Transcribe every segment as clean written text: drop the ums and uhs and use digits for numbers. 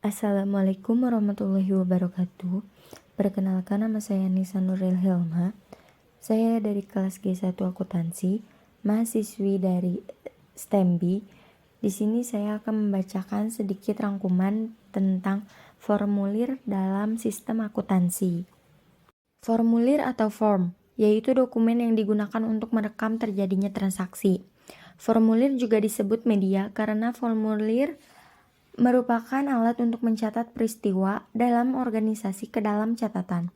Assalamualaikum warahmatullahi wabarakatuh. Perkenalkan, nama saya Nisa Nuril Hilma. Saya dari kelas G1 Akuntansi, mahasiswi dari STEMBI. Di sini saya akan membacakan sedikit rangkuman tentang formulir dalam sistem akuntansi. Formulir atau form, yaitu dokumen yang digunakan untuk merekam terjadinya transaksi. Formulir juga disebut media karena formulir merupakan alat untuk mencatat peristiwa dalam organisasi ke dalam catatan.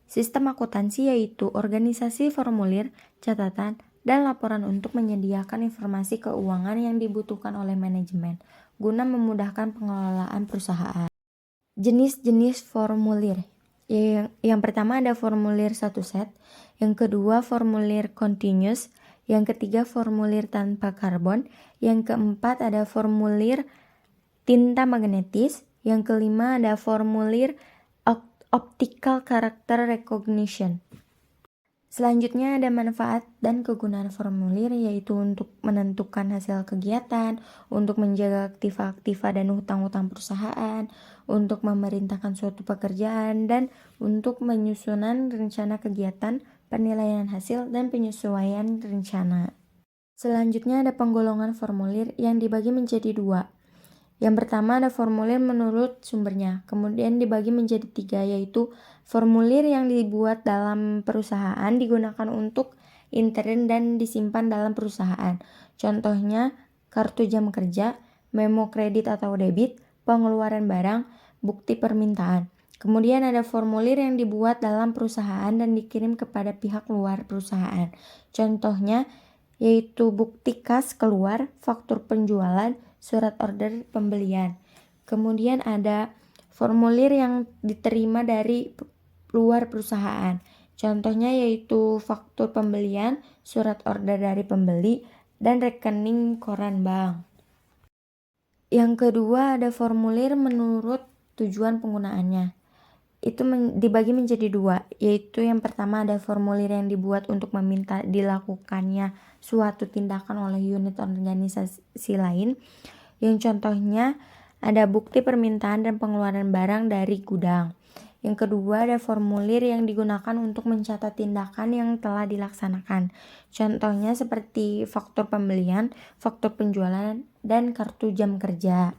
Sistem akuntansi yaitu organisasi formulir, catatan, dan laporan untuk menyediakan informasi keuangan yang dibutuhkan oleh manajemen guna memudahkan pengelolaan perusahaan. Jenis-jenis formulir. Yang pertama ada formulir satu set, yang kedua formulir continuous, yang ketiga formulir tanpa karbon, yang keempat ada formulir tinta magnetis, yang kelima ada formulir optical character recognition. Selanjutnya ada manfaat dan kegunaan formulir, yaitu untuk menentukan hasil kegiatan, untuk menjaga aktiva-aktiva dan hutang-hutang perusahaan, untuk memerintahkan suatu pekerjaan, dan untuk menyusunan rencana kegiatan, penilaian hasil, dan penyesuaian rencana. Selanjutnya ada penggolongan formulir yang dibagi menjadi dua. Yang pertama ada formulir menurut sumbernya, kemudian dibagi menjadi tiga, yaitu formulir yang dibuat dalam perusahaan digunakan untuk intern dan disimpan dalam perusahaan. Contohnya kartu jam kerja, memo kredit atau debit, pengeluaran barang, bukti permintaan. Kemudian ada formulir yang dibuat dalam perusahaan dan dikirim kepada pihak luar perusahaan. Contohnya yaitu bukti kas keluar, faktur penjualan, surat order pembelian. Kemudian ada formulir yang diterima dari luar perusahaan. Contohnya yaitu faktur pembelian, surat order dari pembeli, dan rekening koran bank. Yang kedua ada formulir menurut tujuan penggunaannya. Itu dibagi menjadi dua, yaitu yang pertama ada formulir yang dibuat untuk meminta dilakukannya suatu tindakan oleh unit organisasi lain, yang contohnya ada bukti permintaan dan pengeluaran barang dari gudang. Yang kedua ada formulir yang digunakan untuk mencatat tindakan yang telah dilaksanakan, contohnya seperti faktur pembelian, faktur penjualan, dan kartu jam kerja.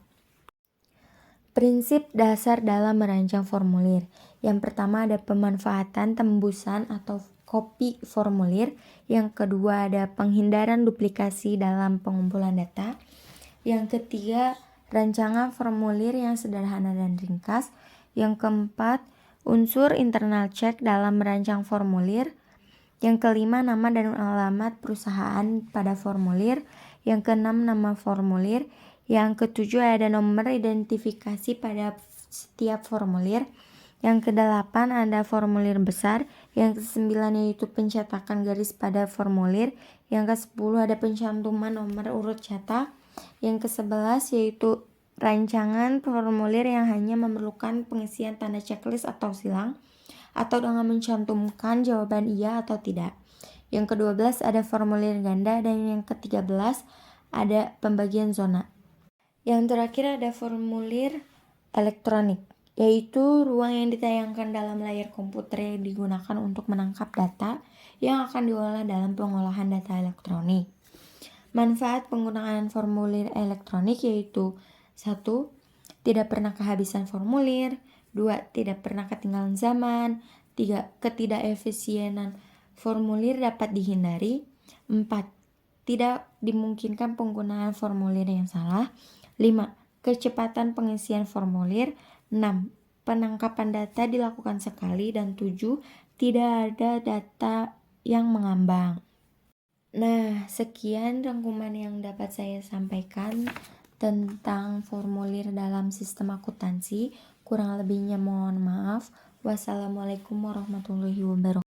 Prinsip dasar dalam merancang formulir. Yang pertama ada pemanfaatan tembusan atau copy formulir. Yang kedua ada penghindaran duplikasi dalam pengumpulan data. Yang ketiga, rancangan formulir yang sederhana dan ringkas. Yang keempat, unsur internal check dalam merancang formulir. Yang kelima, nama dan alamat perusahaan pada formulir. Yang keenam, nama formulir. Yang ketujuh ada nomor identifikasi pada setiap formulir. Yang kedelapan ada formulir besar. Yang kesembilan yaitu pencetakan garis pada formulir. Yang kesepuluh ada pencantuman nomor urut cetak. Yang kesebelas yaitu rancangan formulir yang hanya memerlukan pengisian tanda checklist atau silang, atau dengan mencantumkan jawaban iya atau tidak. Yang ke-12 ada formulir ganda, dan yang ke-13 ada pembagian zona. Yang terakhir ada formulir elektronik, yaitu ruang yang ditayangkan dalam layar komputer yang digunakan untuk menangkap data yang akan diolah dalam pengolahan data elektronik. Manfaat penggunaan formulir elektronik yaitu 1. Tidak pernah kehabisan formulir. 2. Tidak pernah ketinggalan zaman. 3. Ketidakefisienan formulir dapat dihindari. 4. Tidak dimungkinkan penggunaan formulir yang salah. 5. Kecepatan pengisian formulir. 6. Penangkapan data dilakukan sekali. Dan 7. Tidak ada data yang mengambang. Nah, sekian rangkuman yang dapat saya sampaikan tentang formulir dalam sistem akuntansi. Kurang lebihnya mohon maaf. Wassalamualaikum warahmatullahi wabarakatuh.